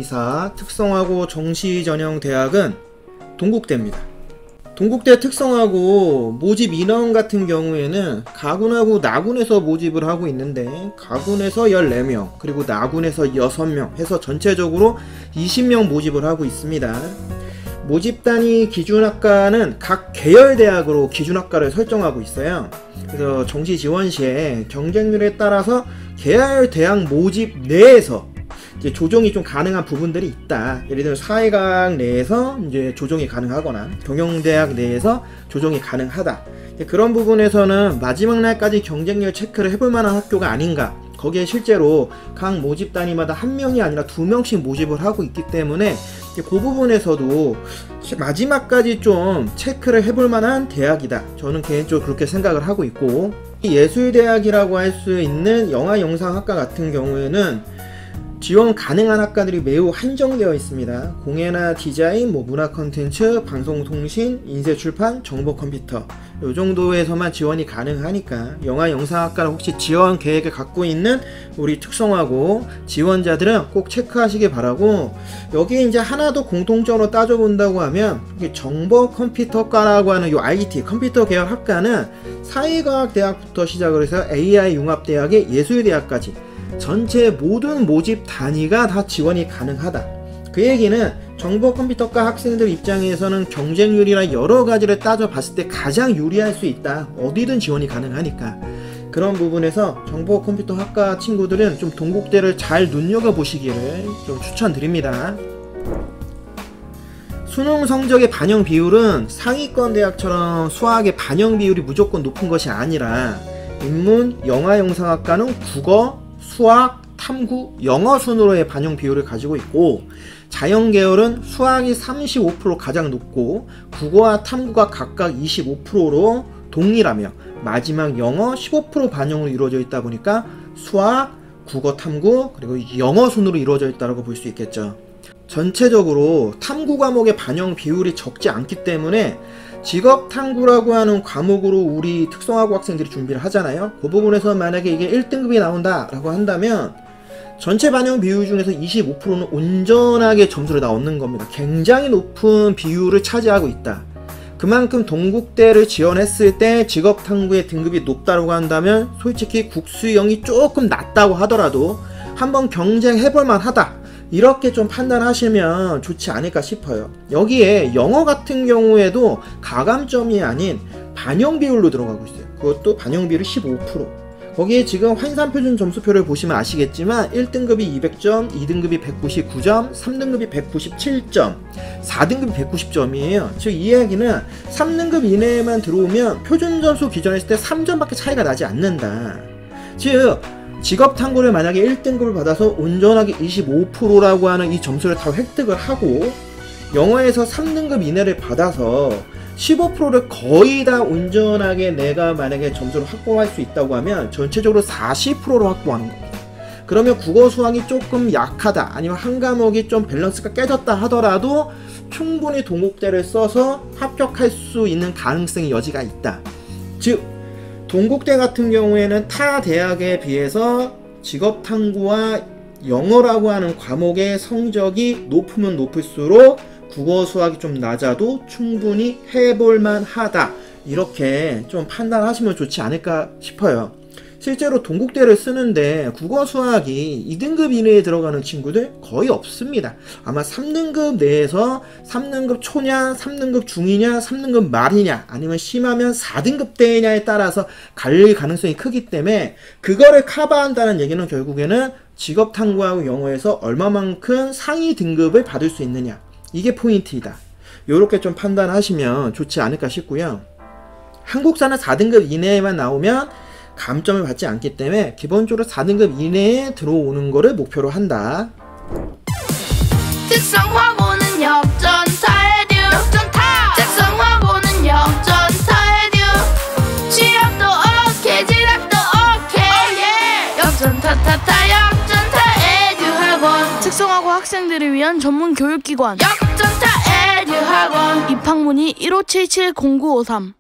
이사 특성화고 정시전형 대학은 동국대입니다. 동국대 특성화고 모집 인원 같은 경우에는 가군하고 나군에서 모집을 하고 있는데, 가군에서 14명 그리고 나군에서 6명 해서 전체적으로 20명 모집을 하고 있습니다. 모집 단위 기준학과는 각 계열대학으로 기준학과를 설정하고 있어요. 그래서 정시 지원 시에 경쟁률에 따라서 계열대학 모집 내에서 이제 조정이 좀 가능한 부분들이 있다. 예를 들면 사회과학 내에서 이제 조정이 가능하거나 경영대학 내에서 조정이 가능하다. 그런 부분에서는 마지막 날까지 경쟁률 체크를 해볼 만한 학교가 아닌가. 거기에 실제로 각 모집 단위마다 1명이 아니라 2명씩 모집을 하고 있기 때문에 그 부분에서도 마지막까지 좀 체크를 해볼 만한 대학이다. 저는 개인적으로 그렇게 생각을 하고 있고, 예술대학이라고 할 수 있는 영화영상학과 같은 경우에는 지원 가능한 학과들이 매우 한정되어 있습니다. 공예나 디자인, 문화 콘텐츠, 방송통신, 인쇄출판, 정보컴퓨터 이 정도에서만 지원이 가능하니까 영화영상학과를 혹시 지원 계획을 갖고 있는 우리 특성화고 지원자들은 꼭 체크하시기 바라고, 여기에 이제 하나 더 공통적으로 따져본다고 하면 정보컴퓨터과라고 하는 요 IT 컴퓨터 계열 학과는 사회과학대학부터 시작을 해서 AI 융합대학의 예술대학까지 전체 모든 모집 단위가 다 지원이 가능하다. 그 얘기는 정보컴퓨터과 학생들 입장에서는 경쟁률이나 여러 가지를 따져봤을 때 가장 유리할 수 있다. 어디든 지원이 가능하니까. 그런 부분에서 정보컴퓨터학과 친구들은 좀 동국대를 잘 눈여겨보시기를 좀 추천드립니다. 수능 성적의 반영 비율은 상위권 대학처럼 수학의 반영 비율이 무조건 높은 것이 아니라 인문, 영화영상학과는 국어, 수학, 탐구, 영어 순으로의 반영 비율을 가지고 있고, 자연계열은 수학이 35% 가장 높고 국어와 탐구가 각각 25%로 동일하며 마지막 영어 15% 반영으로 이루어져 있다 보니까 수학, 국어, 탐구 그리고 영어 순으로 이루어져 있다고 볼 수 있겠죠. 전체적으로 탐구 과목의 반영 비율이 적지 않기 때문에 직업탐구라고 하는 과목으로 우리 특성화고 학생들이 준비를 하잖아요. 그 부분에서 만약에 이게 1등급이 나온다 라고 한다면 전체 반영 비율 중에서 25%는 온전하게 점수를 다 얻는 겁니다. 굉장히 높은 비율을 차지하고 있다. 그만큼 동국대를 지원했을 때 직업탐구의 등급이 높다고 한다면 솔직히 국수형이 조금 낮다고 하더라도 한번 경쟁해볼 만하다. 이렇게 좀 판단하시면 좋지 않을까 싶어요. 여기에 영어 같은 경우에도 가감점이 아닌 반영 비율로 들어가고 있어요. 그것도 반영 비율이 15%. 거기에 지금 환산표준 점수표를 보시면 아시겠지만 1등급이 200점, 2등급이 199점, 3등급이 197점, 4등급이 190점이에요. 즉 이 이야기는 3등급 이내에만 들어오면 표준 점수 기준했을 때 3점밖에 차이가 나지 않는다. 즉 직업탐구를 만약에 1등급을 받아서 온전하게 25%라고 하는 이 점수를 다 획득을 하고 영어에서 3등급 이내를 받아서 15%를 거의 다 온전하게 내가 만약에 점수를 확보할 수 있다고 하면 전체적으로 40%로 확보하는 겁니다. 그러면 국어 수학이 조금 약하다 아니면 한 과목이 좀 밸런스가 깨졌다 하더라도 충분히 동국대를 써서 합격할 수 있는 가능성의 여지가 있다. 즉 동국대 같은 경우에는 타 대학에 비해서 직업탐구와 영어라고 하는 과목의 성적이 높으면 높을수록 국어 수학이 좀 낮아도 충분히 해볼만 하다. 이렇게 좀 판단하시면 좋지 않을까 싶어요. 실제로 동국대를 쓰는데 국어 수학이 2등급 이내에 들어가는 친구들 거의 없습니다. 아마 3등급 내에서 3등급 초냐, 3등급 중이냐, 3등급 말이냐 아니면 심하면 4등급 대냐에 따라서 갈릴 가능성이 크기 때문에 그거를 커버한다는 얘기는 결국에는 직업탐구하고 영어에서 얼마만큼 상위 등급을 받을 수 있느냐, 이게 포인트이다. 요렇게 좀 판단하시면 좋지 않을까 싶고요. 한국사는 4등급 이내에만 나오면 감점을 받지 않기 때문에 기본적으로 4등급 이내에 들어오는 거를 목표로 한다. 특성화고는 역전타 에듀 역전타 특성화고는 역전타 에듀 취업도 오케이 진학도 오케이 역전타타타 역전타 에듀 학원 특성화고 학생들을 위한 전문 교육기관 역전타 에듀 학원 입학문의 1577-0953